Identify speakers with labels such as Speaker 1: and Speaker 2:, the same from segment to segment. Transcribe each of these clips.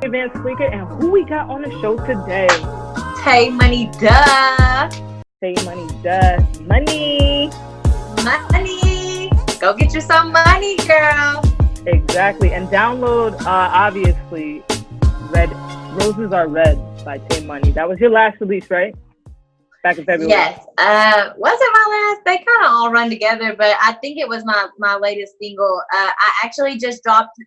Speaker 1: Vamps, and who we got on the show today?
Speaker 2: Tay Money DUH.
Speaker 1: Tay Money DUH. Money.
Speaker 2: Go get you some money, girl.
Speaker 1: Exactly. And download, obviously, Roses Are Red by Tay Money. That was your last release, right? Back in February.
Speaker 2: Yes. Was it my last? They kind of all run together, but I think it was my latest single. I actually just dropped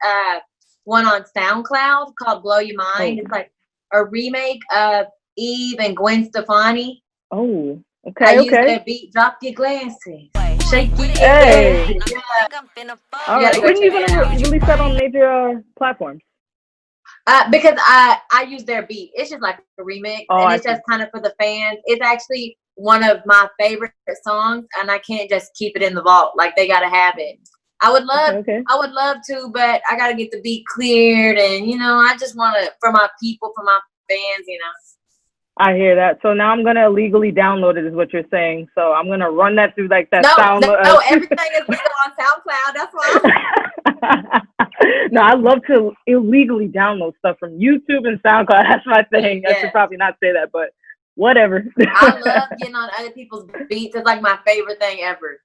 Speaker 2: one on SoundCloud called Blow Your Mind. It's like a remake of Eve and Gwen Stefani.
Speaker 1: Oh, okay.
Speaker 2: I used their beat, drop your glasses, shake your
Speaker 1: head.
Speaker 2: Yeah.
Speaker 1: All right. When are you going to release that on major platforms?
Speaker 2: Because I use their beat. It's just like a remix, and it's just kind of for the fans. It's actually one of my favorite songs, and I can't just keep it in the vault. Like, they gotta have it. I would love to, but I gotta get the beat cleared, and I just want to for my people, for my fans,
Speaker 1: I hear that. So now I'm gonna illegally download it, is what you're saying. So I'm gonna run that through like that sound.
Speaker 2: No, everything is legal on SoundCloud. That's why.
Speaker 1: No, I love to illegally download stuff from YouTube and SoundCloud. That's my thing. I should probably not say that, but whatever.
Speaker 2: I love getting on other people's beats. It's like my favorite thing ever.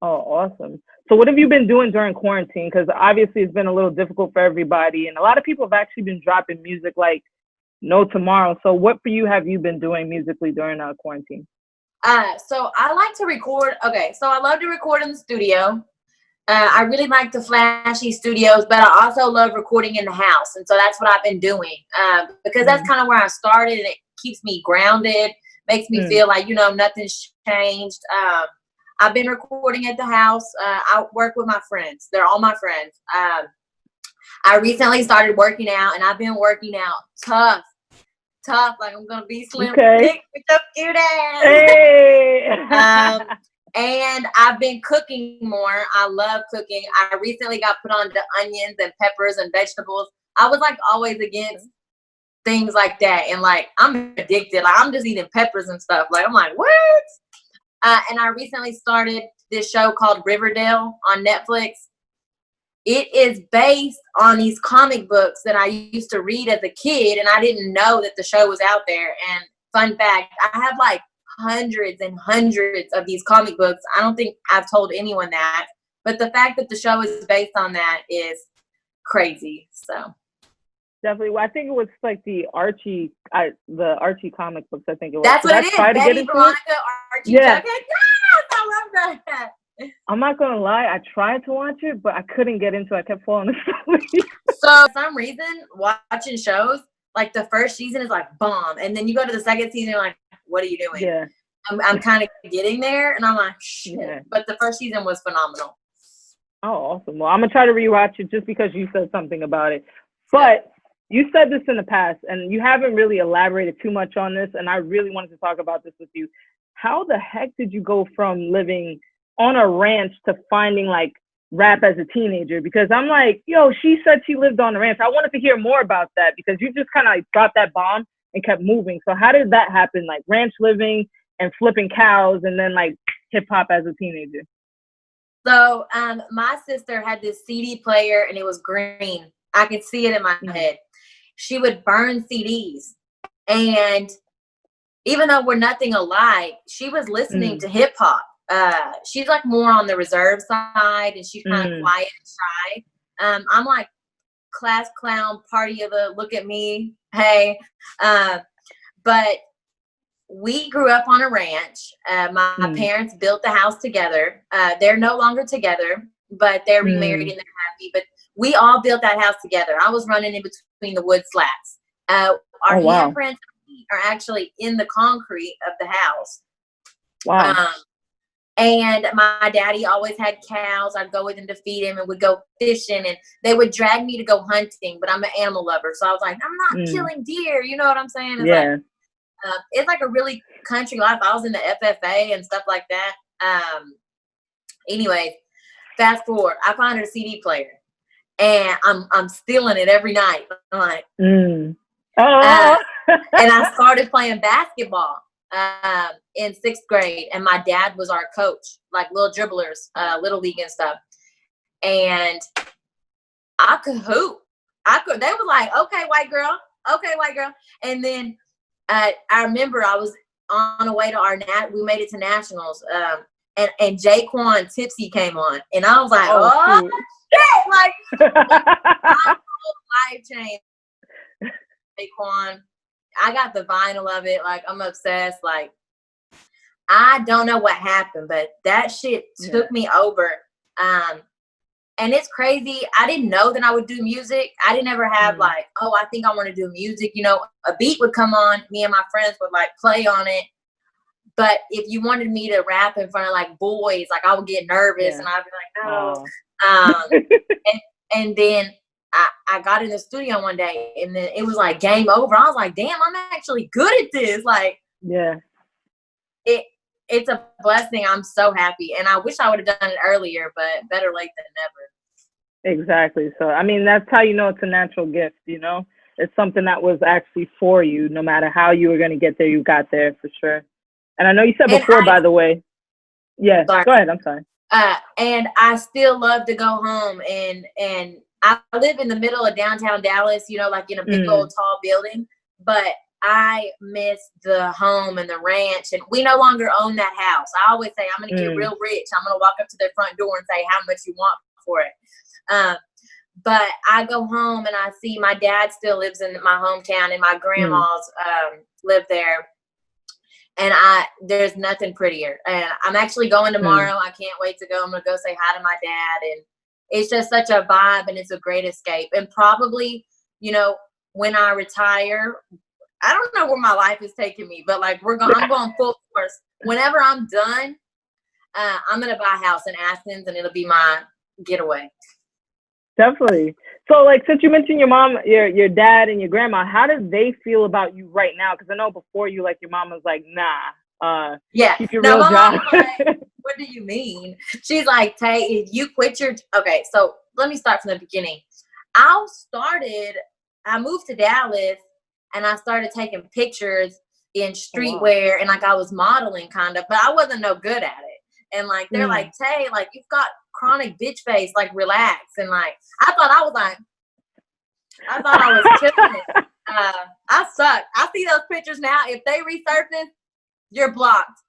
Speaker 1: Oh, awesome. So what have you been doing during quarantine? Because obviously it's been a little difficult for everybody. And a lot of people have actually been dropping music like no tomorrow. So what for you have you been doing musically during quarantine?
Speaker 2: So I like to record. Okay, so I love to record in the studio. I really like the flashy studios, but I also love recording in the house. And so that's what I've been doing because that's kind of where I started, and it keeps me grounded, makes me feel like, nothing's changed. I've been recording at the house. I work with my friends. They're all my friends. I recently started working out, and I've been working out tough. Like I'm going to be slim thick with your cute ass.
Speaker 1: Hey.
Speaker 2: And I've been cooking more. I love cooking. I recently got put on to onions and peppers and vegetables. I was like always against things like that. And like, I'm addicted. Like, I'm just eating peppers and stuff. Like, I'm like, what? And I recently started this show called Riverdale on Netflix. It is based on these comic books that I used to read as a kid. And I didn't know that the show was out there. And fun fact, I have like hundreds and hundreds of these comic books. I don't think I've told anyone that, but the fact that the show is based on that is crazy. So
Speaker 1: definitely. Well, I think it was like the Archie comic books. I think it was.
Speaker 2: That's what it is. Betty, Veronica, Archie.
Speaker 1: Yeah.
Speaker 2: Yes, I love that.
Speaker 1: I'm not gonna lie. I tried to watch it, but I couldn't get into it. I kept falling asleep.
Speaker 2: So for some reason, watching shows, like the first season is like bomb, and then you go to the second season, you're like, what are you doing?
Speaker 1: Yeah.
Speaker 2: I'm kind of getting there, and I'm like, shit. Yeah. But the first season was phenomenal.
Speaker 1: Oh, awesome. Well, I'm going to try to rewatch it just because you said something about it. But you said this in the past, and you haven't really elaborated too much on this, and I really wanted to talk about this with you. How the heck did you go from living on a ranch to finding, like, rap as a teenager? Because I'm like, yo, she said she lived on a ranch. I wanted to hear more about that because you just kind of like dropped that bomb and kept moving. So how did that happen? Like ranch living and flipping cows, and then like hip hop as a teenager.
Speaker 2: So my sister had this CD player, and it was green. I could see it in my head. She would burn CDs, and even though we're nothing alike, she was listening to hip hop. She's like more on the reserve side, and she's kind of quiet and shy. I'm like class clown, party of the look at me, hey. But we grew up on a ranch. My parents built the house together. They're no longer together, but they're remarried and they're happy. But we all built that house together. I was running in between the wood slats. Our handprints are actually in the concrete of the house.
Speaker 1: Wow.
Speaker 2: And my daddy always had cows. I'd go with him to feed him, and we'd go fishing, and they would drag me to go hunting, but I'm an animal lover. So I was like, I'm not killing deer. You know what I'm saying? It's it's like a really country life. I was in the FFA and stuff like that. Anyway, fast forward, I find her CD player, and I'm stealing it every night. I'm like, and I started playing basketball in 6th grade, and my dad was our coach, like little dribblers, little league and stuff. And I could hoop. They were like, okay, white girl. And then I remember I was on the way to we made it to nationals. And Jaquan Tipsy came on, and I was like, oh shit, like my whole life changed. Jaquan, I got the vinyl of it. Like, I'm obsessed. Like, I don't know what happened, but that shit took me over. And it's crazy. I didn't know that I would do music. I didn't ever have like, oh, I think I want to do music. You know, a beat would come on. Me and my friends would like play on it. But if you wanted me to rap in front of like boys, like I would get nervous and I'd be like, no. And then I got in the studio one day and then it was like game over. I was like, damn, I'm actually good at this. Like, it's a blessing. I'm so happy. And I wish I would have done it earlier, but better late than never.
Speaker 1: Exactly. So, I mean, that's how you know it's a natural gift, you know? It's something that was actually for you. No matter how you were going to get there, you got there for sure. And I know you said before, by the way. Yeah, go ahead. I'm sorry.
Speaker 2: And I still love to go home. And I live in the middle of downtown Dallas, you know, like in a big old tall building. But I miss the home and the ranch. And we no longer own that house. I always say, I'm going to get real rich. I'm going to walk up to their front door and say how much you want for it. But I go home and I see my dad still lives in my hometown and my grandma's live there. And there's nothing prettier. And I'm actually going tomorrow. I can't wait to go. I'm going to go say hi to my dad. And it's just such a vibe and it's a great escape. And probably, you know, when I retire, I don't know where my life is taking me, but like I'm going full force. Whenever I'm done, I'm going to buy a house in Athens and it'll be my getaway.
Speaker 1: Definitely. So, like, since you mentioned your mom, your dad, and your grandma, how do they feel about you right now? Because I know before you, like, your mom was like, nah, keep your real job.
Speaker 2: Like, what do you mean? She's like, Tay, if you quit okay, so let me start from the beginning. I moved to Dallas, and I started taking pictures in streetwear, and, like, I was modeling, kind of, but I wasn't no good at it. And, like, they're like, Tay, like, you've got chronic bitch face, like, relax. And like I thought I was killing it. I suck. I see those pictures now. If they resurface, you're blocked.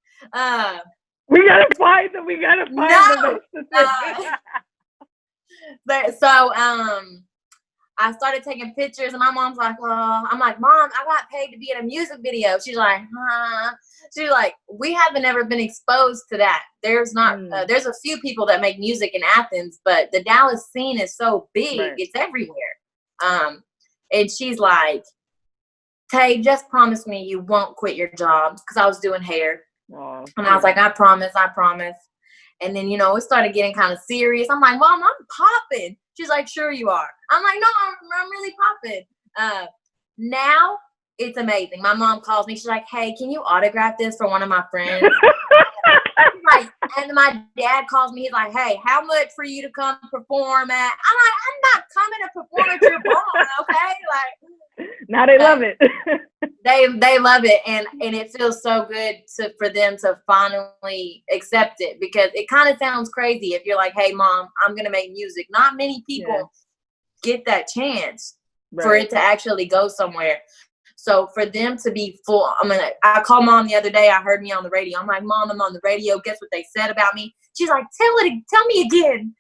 Speaker 1: We gotta find them.
Speaker 2: So I started taking pictures and my mom's like, oh, I'm like, Mom, I got paid to be in a music video. She's like, huh? She's like, we haven't ever been exposed to that. There's not, there's a few people that make music in Athens, but the Dallas scene is so big. Right. It's everywhere. And she's like, Tay, just promise me you won't quit your job. Cause I was doing hair. And I was like, I promise. And then, you know, it started getting kind of serious. I'm like, Mom, I'm popping. She's like, sure you are. I'm like, no, I'm really popping. Now it's amazing. My mom calls me. She's like, hey, can you autograph this for one of my friends? Like, and my dad calls me. He's like, hey, how much for you to come perform at? I'm like, I'm not coming to perform at your barn, okay? Like,
Speaker 1: now they love it.
Speaker 2: they love it, and it feels so good for them to finally accept it, because it kind of sounds crazy if you're like, hey, Mom, I'm gonna make music. Not many people get that chance for it to actually go somewhere. So for them to be full, I called Mom the other day. I heard me on the radio. I'm like, Mom, I'm on the radio. Guess what they said about me? She's like, tell me again.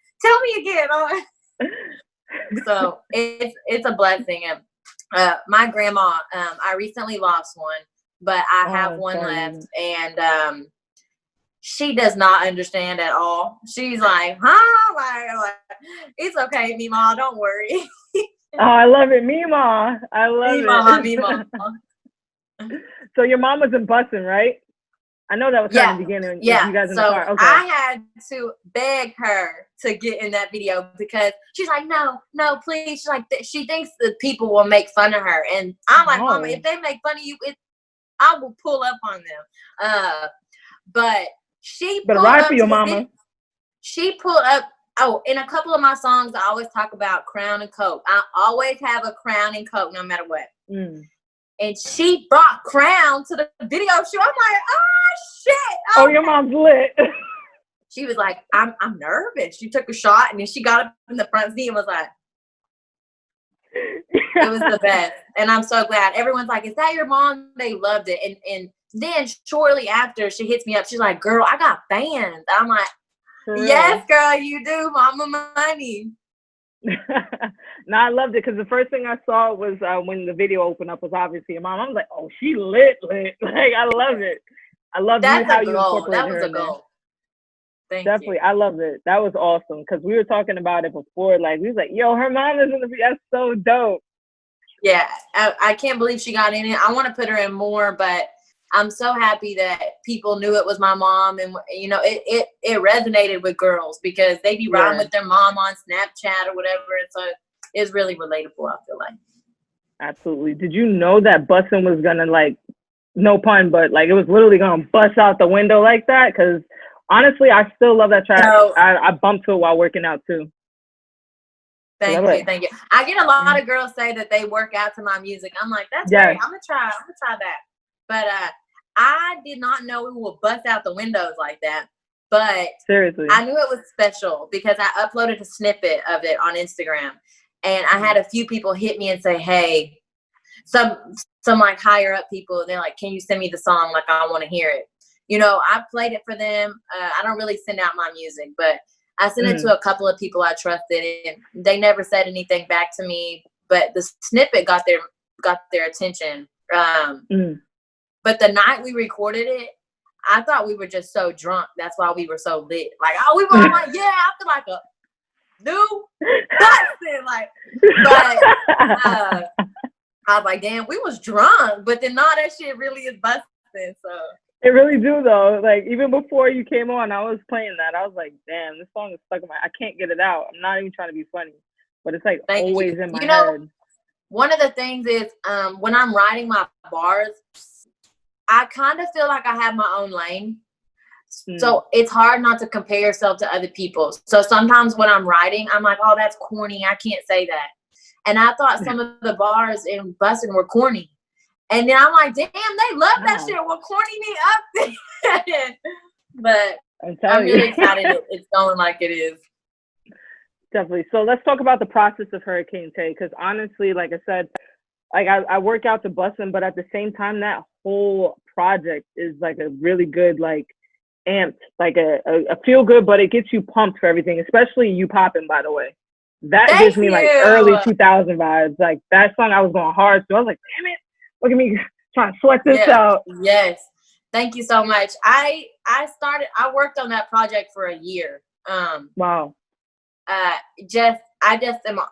Speaker 2: So it's a blessing. And my grandma, I recently lost one, but I have one left, and she does not understand at all. She's like, huh? Like it's okay, Mima, don't worry.
Speaker 1: Oh, I love it, Mima. I love it.
Speaker 2: Mima.
Speaker 1: So your mom was in Bussin, right? I know that was kind of the beginning.
Speaker 2: Yeah.
Speaker 1: You guys in
Speaker 2: so
Speaker 1: the car. Okay.
Speaker 2: I had to beg her to get in that video because she's like, no, please. She's like, she thinks that people will make fun of her, and I'm like, Mama, if they make fun of you, I will pull up on them. But she
Speaker 1: better ride for your mama.
Speaker 2: She pulled up. Oh, in a couple of my songs, I always talk about Crown and Coke. I always have a Crown and Coke, no matter what. And she brought Crown to the video shoot. I'm like, oh shit!
Speaker 1: Oh, your mom's lit.
Speaker 2: She was like, I'm nervous. She took a shot, and then she got up in the front seat and was like, It was the best. And I'm so glad. Everyone's like, is that your mom? They loved it. And then shortly after, she hits me up. She's like, girl, I got fans. I'm like, yes, girl, you do. Mama money.
Speaker 1: No, I loved it because the first thing I saw was when the video opened up was obviously your mom. I was like, oh, she lit. Like, I love it. I love you how you incorporated
Speaker 2: that was
Speaker 1: her
Speaker 2: a
Speaker 1: in there.
Speaker 2: goal.
Speaker 1: Definitely, you. I love it. That was awesome because we were talking about it before. Like, we was like, yo, her mom is in the video. That's so dope.
Speaker 2: Yeah, I can't believe she got in it. I want to put her in more, but I'm so happy that people knew it was my mom, and you know, it resonated with girls because they be riding with their mom on Snapchat or whatever. So it's really relatable, I feel like.
Speaker 1: Absolutely. Did you know that Bussin was gonna, like, no pun, but like it was literally gonna bust out the window like that? Because honestly, I still love that track. So, I bumped to it while working out too.
Speaker 2: Thank you. I get a lot of girls say that they work out to my music. I'm like, that's great. I'm gonna try that. But I did not know it would bust out the windows like that. But
Speaker 1: seriously,
Speaker 2: I knew it was special because I uploaded a snippet of it on Instagram, and I had a few people hit me and say, hey, some like higher up people, they're like, can you send me the song? Like, I want to hear it. You know, I played it for them. I don't really send out my music, but I sent it to a couple of people I trusted, and they never said anything back to me. But the snippet got their attention. But the night we recorded it, I thought we were just so drunk. That's why we were so lit. Like, oh, we were all like, yeah, I feel like a new Bussin. Like, but I was like, damn, we was drunk. But then, nah, that shit really is Bussin. So.
Speaker 1: It really do though. Like, even before you came on, I was playing that. I was like, damn, this song is stuck in I can't get it out. I'm not even trying to be funny, but it's like always in my head.
Speaker 2: One of the things is when I'm writing my bars, I kind of feel like I have my own lane. So it's hard not to compare yourself to other people. So sometimes when I'm writing, I'm like, oh, that's corny. I can't say that. And I thought some of the bars in Bussin were corny. And then I'm like, damn, they love that shit. Well, corny me up there. But I'm really excited it's going like it is.
Speaker 1: Definitely. So let's talk about the process of Hurricane Tay. Because honestly, like I said, like I work out to Bussin, but at the same time, that whole project is like a really good, like, amped, like a feel good, but it gets you pumped for everything, especially You Poppin', by the way. That gives me like early 2000 vibes. Like, that song I was going hard to. I was like, damn it. Look at me trying to sweat this out.
Speaker 2: Yes. Thank you so much. I worked on that project for a year.
Speaker 1: Wow.
Speaker 2: I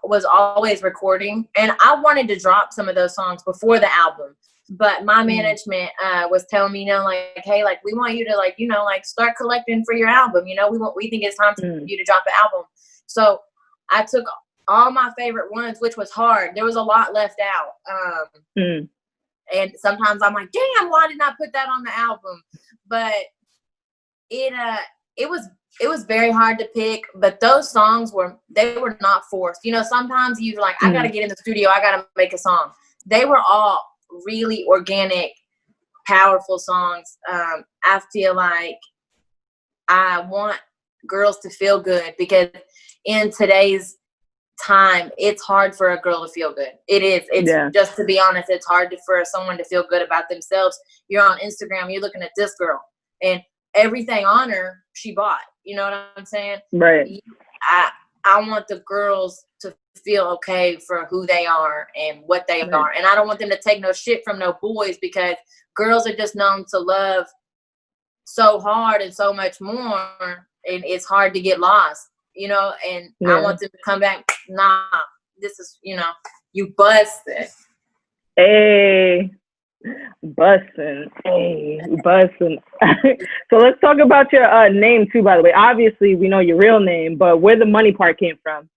Speaker 2: was always recording, and I wanted to drop some of those songs before the album. But my management was telling me, you know, like, hey, like, we want you to, like, you know, like, start collecting for your album. You know, we think it's time for you to drop an album. So I took all my favorite ones, which was hard. There was a lot left out. And sometimes I'm like, damn, why didn't I put that on the album? But it was very hard to pick. But those songs were not forced. You know, sometimes you're like, I gotta get in the studio, I gotta make a song. They were all really organic, powerful songs. I feel like I want girls to feel good because in today's time, it's hard for a girl to feel good. It is. It's just, to be honest, it's hard for someone to feel good about themselves. You're on Instagram, you're looking at this girl, and everything on her, she bought. You know what I'm saying?
Speaker 1: Right.
Speaker 2: I want the girls to feel okay for who they are and what they are. And I don't want them to take no shit from no boys, because girls are just known to love so hard and so much more. And it's hard to get lost, you know, and I want them to come back. Nah, this is, you know, you busted.
Speaker 1: Hey, Bussin. Hey, Bussin. So let's talk about your name too, by the way. Obviously, we know your real name, but where the money part came from.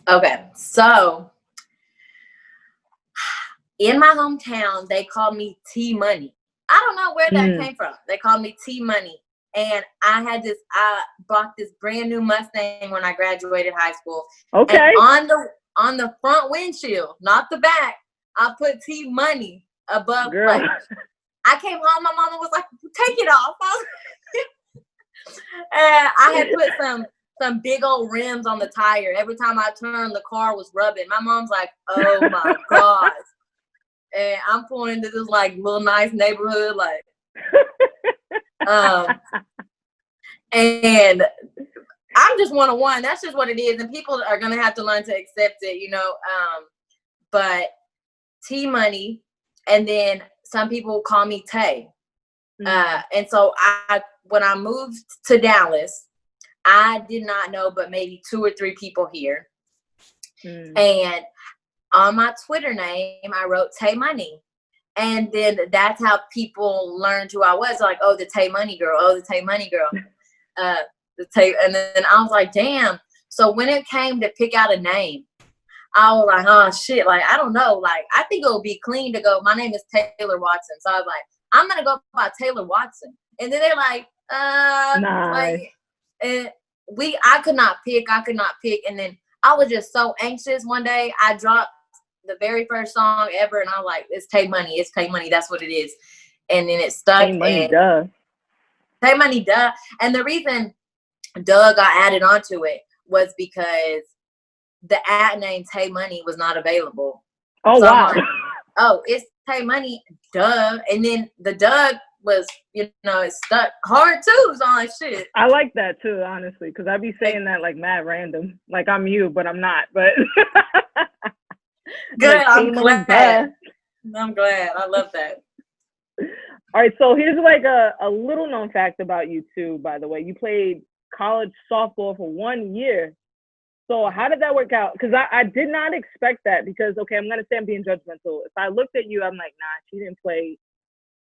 Speaker 2: Okay, so in my hometown, they called me Tay Money. I don't know where that came from. They called me Tay Money. And I bought this brand new Mustang when I graduated high school.
Speaker 1: Okay.
Speaker 2: And on the front windshield, not the back, I put Tay Money above.
Speaker 1: Girl.
Speaker 2: Like, I came home, my mama was like, take it off. And I had put some big old rims on the tire. Every time I turned, the car was rubbing. My mom's like, oh my gosh. And I'm pulling into this like little nice neighborhood, like, and I'm just 101. That's just what it is. And people are going to have to learn to accept it, you know. But T Money, and then some people call me Tay. And so when I moved to Dallas, I did not know but maybe 2 or 3 people here. And on my Twitter name, I wrote Tay Money. And then that's how people learned who I was. Like, oh, the Tay Money girl. Oh, the Tay Money girl. And then I was like, damn. So when it came to pick out a name, I was like, oh shit, like I don't know, like I think it would be clean to go, my name is Taylor Watson. So I was like, I'm gonna go by Taylor Watson. And then they're like,
Speaker 1: nice.
Speaker 2: like, and I could not pick. And then I was just so anxious. One day I dropped the very first song ever, and I was like, it's Tay Money. It's Tay Money. That's what it is. And then it stuck.
Speaker 1: Tay Money, duh.
Speaker 2: Tay Money, duh. And the reason duh got added onto it was because the ad name Tay Money was not available.
Speaker 1: Oh, so wow.
Speaker 2: Like, oh, it's Tay Money, duh. And then the duh was, you know, it stuck hard too. So I'm like, shit.
Speaker 1: I like that too, honestly, because I be saying that like mad random. Like I'm you, but I'm not. But
Speaker 2: good,
Speaker 1: like,
Speaker 2: I'm glad. I'm glad. I love that.
Speaker 1: All right, so here's like a little known fact about you too, by the way. You played college softball for 1 year. So how did that work out? Because I did not expect that, because, okay, I'm going to say I'm being judgmental. If I looked at you, I'm like, nah, she didn't play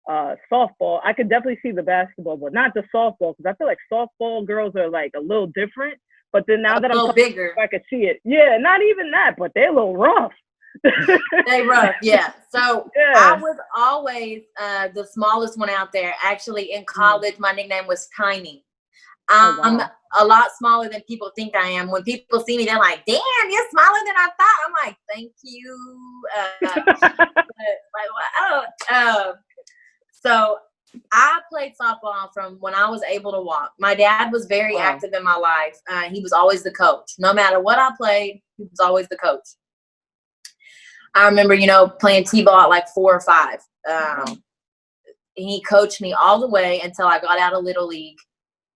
Speaker 1: softball. I could definitely see the basketball, but not the softball, because I feel like softball girls are like a little different. But then now that I'm
Speaker 2: bigger,
Speaker 1: I could see it. Yeah, not even that, but they're a little rough.
Speaker 2: They rough, yeah. So yeah. I was always the smallest one out there. Actually, in college, my nickname was Tiny. I'm a lot smaller than people think I am. When people see me, they're like, damn, you're smaller than I thought. I'm like, thank you. So I played softball from when I was able to walk. My dad was very active in my life. He was always the coach. No matter what I played, he was always the coach. I remember, you know, playing t-ball at like 4 or 5. He coached me all the way until I got out of Little League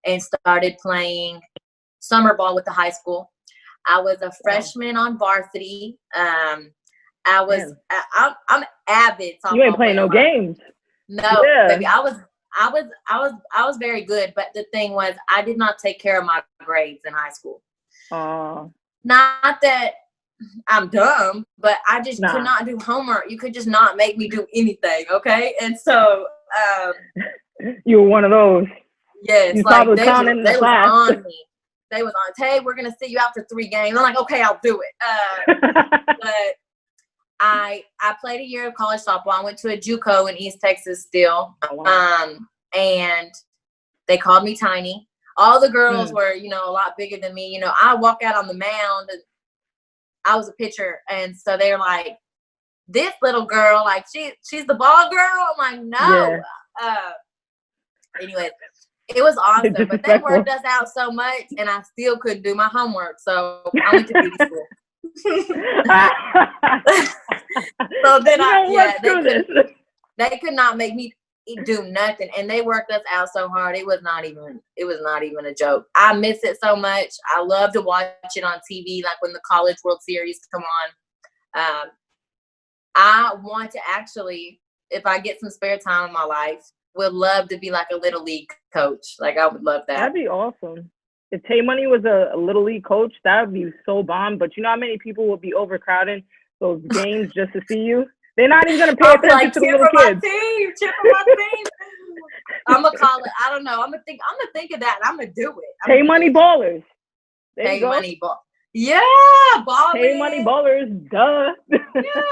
Speaker 2: and started playing summer ball with the high school. I was a freshman on varsity. I'm avid.
Speaker 1: You ain't playing no games.
Speaker 2: No, baby. I was very good, but the thing was, I did not take care of my grades in high school. Not that I'm dumb, but I just could not do homework. You could just not make me do anything, okay? And so
Speaker 1: you were one of those.
Speaker 2: Yes, like they was on me. They was on, Tay, we're gonna see you out for 3 games. I'm like, okay, I'll do it. But I played a year of college softball. I went to a JUCO in East Texas still. And they called me Tiny. All the girls were, you know, a lot bigger than me. You know, I walk out on the mound and I was a pitcher. And so they're like, this little girl, like she's the ball girl. I'm like, no. Anyway, it was awesome, but they worked us out so much and I still couldn't do my homework. So I went to beauty school. So then they could not make me do nothing, and they worked us out so hard. It was not even a joke. I miss it so much. I love to watch it on TV, like when the College World Series come on. I want to actually, if I get some spare time in my life, would love to be like a Little League coach. Like I would love that.
Speaker 1: That'd be awesome. If Tay Money was a Little League coach, that would be so bomb. But you know how many people would be overcrowding those games just to see you? They're not even gonna pay attention to the little kids.
Speaker 2: Cheer for my team. I'm gonna call it. I don't know. I'm gonna think of that, and I'm gonna do it.
Speaker 1: Tay Money Ballers. There
Speaker 2: Tay
Speaker 1: you go.
Speaker 2: Money Ball. Yeah, balling.
Speaker 1: Tay Money Ballers. Duh.
Speaker 2: Yeah.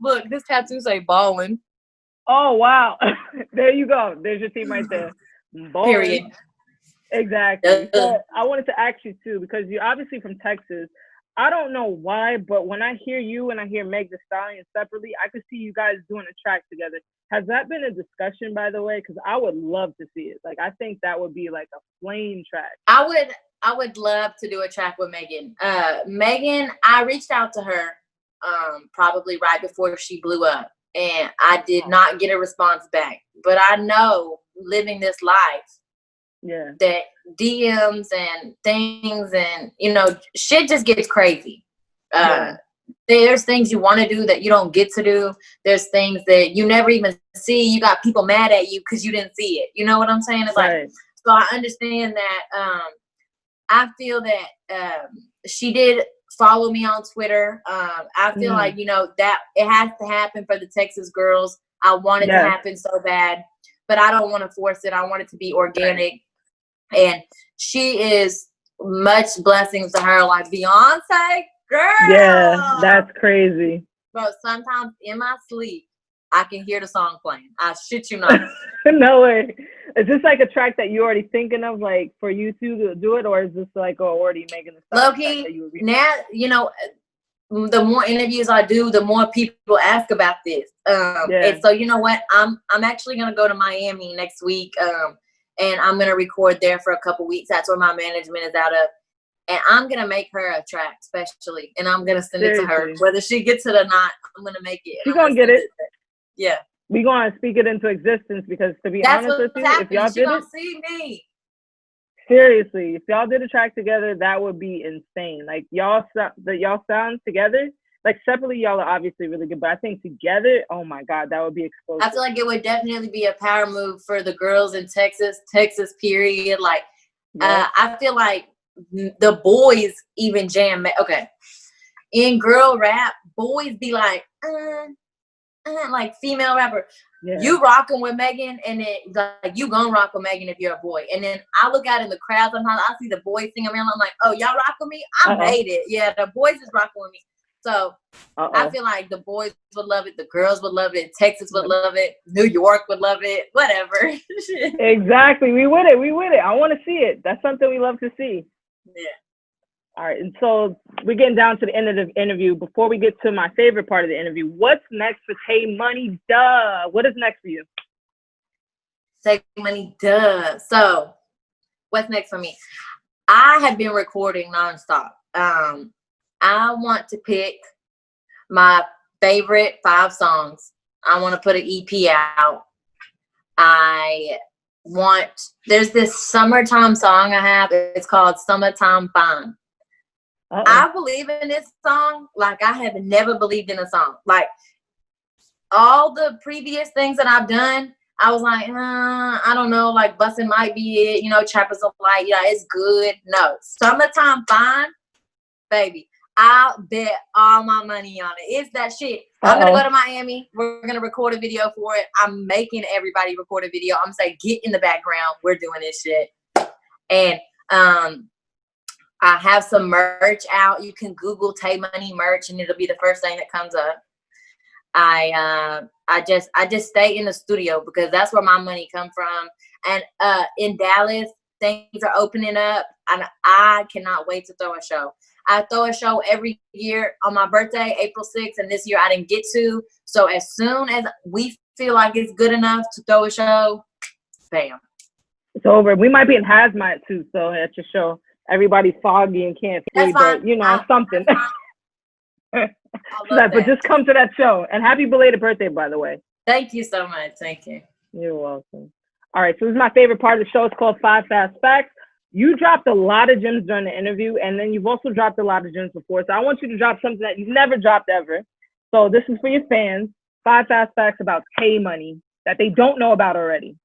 Speaker 2: Look, this tattoo say balling.
Speaker 1: Oh wow. There you go. There's your team right there. Ballers.
Speaker 2: Period.
Speaker 1: Exactly. So I wanted to ask you too, because you're obviously from Texas. I don't know why, but when I hear you and I hear Meg Thee Stallion separately, I could see you guys doing a track together. Has that been a discussion, by the way? Because I would love to see it. Like, I think that would be like a flame track.
Speaker 2: I would I would love to do a track with Megan. Megan, I reached out to her probably right before she blew up, and I did not get a response back. But I know, living this life, that DMs and things and, you know, shit just gets crazy. There's things you want to do that you don't get to do. There's things that you never even see. You got people mad at you because you didn't see it. You know what I'm saying? It's like, so I understand that. I feel that she did follow me on Twitter. I feel like, you know, that it has to happen for the Texas girls. I want it to happen so bad, but I don't want to force it. I want it to be organic. And she is much blessings to her, like Beyonce, girl.
Speaker 1: Yeah, that's crazy.
Speaker 2: Bro, sometimes in my sleep, I can hear the song playing. I shit you not.
Speaker 1: No way. Is this like a track that you're already thinking of, like, for you two to do it, or is this like already making the
Speaker 2: low key? Now, you know, the more interviews I do, the more people ask about this. And so, you know what? I'm actually gonna go to Miami next week, and I'm gonna record there for a couple weeks. That's where my management is out of, and I'm gonna make her a track, especially, and I'm gonna send it to her, whether she gets it or not. I'm gonna make it.
Speaker 1: She's gonna get it.
Speaker 2: Yeah.
Speaker 1: We're going to speak it into existence, because to be honest with you, if y'all did it,
Speaker 2: see me.
Speaker 1: Seriously, if y'all did a track together, that would be insane. Like, y'all sound together, like separately, y'all are obviously really good, but I think together, oh my God, that would be explosive.
Speaker 2: I feel like it would definitely be a power move for the girls in Texas, period. Like, I feel like the boys even jam. Okay. In girl rap, boys be like, like female rapper, you rocking with Megan, and then like you gonna rock with Megan if you're a boy. And then I look out in the crowd sometimes, I see the boys singing around, I'm like, oh, y'all rock with me? I made it. Yeah, the boys is rocking with me. So I feel like the boys would love it, the girls would love it, Texas would love it, New York would love it, whatever.
Speaker 1: Exactly. We with it. I want to see it. That's something we love to see.
Speaker 2: Yeah.
Speaker 1: All right, and so we're getting down to the end of the interview. Before we get to my favorite part of the interview, what's next for Tay Money DUH? What is next for you?
Speaker 2: Tay Money DUH. So, what's next for me? I have been recording nonstop. I want to pick my favorite 5 songs. I want to put an EP out. There's this summertime song I have. It's called Summertime Fine. I believe in this song like I have never believed in a song. Like, all the previous things that I've done, I was like, I don't know, like Bussin might be it, you know, Trappers of Light, yeah, it's good. No, Summertime Fine, baby, I'll bet all my money on it. It's that shit. I'm gonna go to Miami. We're gonna record a video for it. I'm making everybody record a video. I'm gonna say, get in the background. We're doing this shit. And I have some merch out. You can Google Tay Money merch, and it'll be the first thing that comes up. I just stay in the studio because that's where my money come from. And in Dallas, things are opening up, and I cannot wait to throw a show. I throw a show every year on my birthday, April 6th, and this year I didn't get to. So as soon as we feel like it's good enough to throw a show, bam.
Speaker 1: It's over. We might be in hazmat too, so at your show. Everybody's foggy and can't see, but you know, something. But just come to that show. And happy belated birthday, by the way.
Speaker 2: Thank you so much. Thank you.
Speaker 1: You're welcome. All right, so this is my favorite part of the show. It's called 5 Fast Facts. You dropped a lot of gems during the interview, and then you've also dropped a lot of gems before. So I want you to drop something that you've never dropped ever. So this is for your fans. 5 Fast Facts about Tay Money that they don't know about already.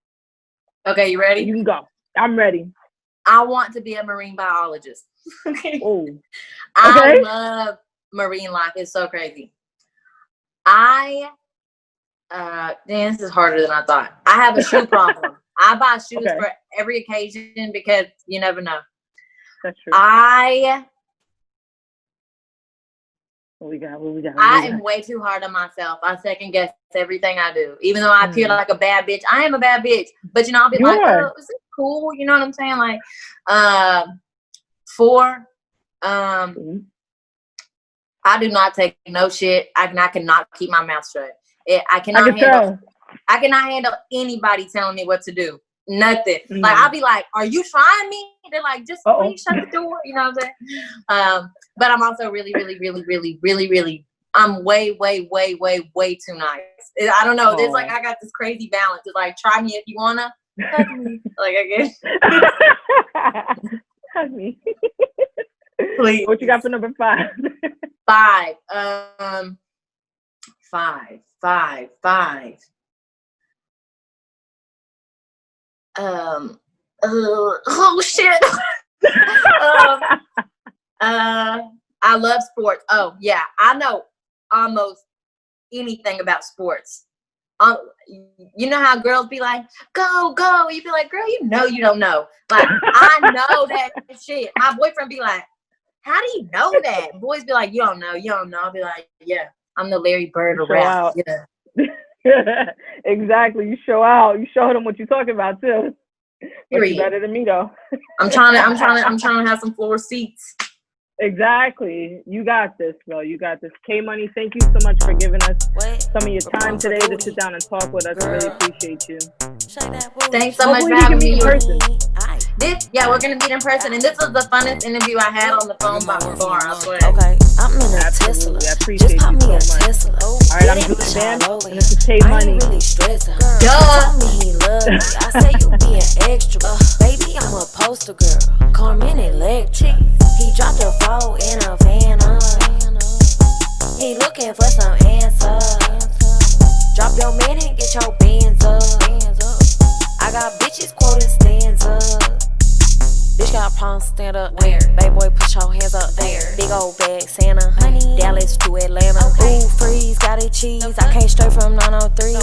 Speaker 2: Okay, you ready?
Speaker 1: You can go. I'm ready.
Speaker 2: I want to be a marine biologist. Okay.
Speaker 1: Oh.
Speaker 2: I love marine life. It's so crazy. Damn, this is harder than I thought. I have a shoe problem. I buy shoes for every occasion because you never know.
Speaker 1: That's true. What we got?
Speaker 2: I am way too hard on myself. I second guess everything I do. Even though I appear like a bad bitch, I am a bad bitch. But, you know, I'll be like, oh, is it cool? You know what I'm saying? Like, 4, I do not take no shit. I cannot keep my mouth shut. I cannot handle anybody telling me what to do. Nothing. Like, I'll be like, are you trying me? They're like, just please shut the door. You know what I'm saying? But I'm also really, really, really, really, really, really, I'm way, way, way, way, way too nice. I don't know. There's like, I got this crazy balance. It's like, try me if you wanna. Hug me. Like, I guess.
Speaker 1: Hug me.
Speaker 2: Please.
Speaker 1: What you got for number 5?
Speaker 2: 5. 5. Oh shit. I love sports. Oh yeah, I know almost anything about sports. You know how girls be like, go, go. You be like, girl, you know you don't know. Like, I know that shit. My boyfriend be like, how do you know that? Boys be like, you don't know. I'll be like, yeah, I'm the Larry Bird of rap. Yeah.
Speaker 1: Exactly. You show out. You show them what you're talking about too. But you better than me though.
Speaker 2: I'm trying to have some floor seats.
Speaker 1: Exactly. You got this, bro. You got this. Tay Money, thank you so much for giving us some of your time today to sit down and talk with us. I really appreciate you.
Speaker 2: Thanks so much for having me in person. We're gonna meet in person, and this was the funnest interview I had on the phone by far. I swear.
Speaker 3: Okay, I'm in a Tesla.
Speaker 1: I appreciate you so much. All right, I'm Bussin, and this is Tay Money.
Speaker 3: Really stressing. Tell me he love me. I say you being extra. Baby, I'm a poster girl. Carmen Electric. He dropped a 4 in a van. He looking for some answers. Drop your man and get your bands up. I got bitches quoting stands up. Bitch got problems, stand up. Where? Baby boy, put your hands up there. Big old bag, Santa. Honey. Dallas to Atlanta. Okay. Ooh, freeze, got it cheese. I came straight from 903.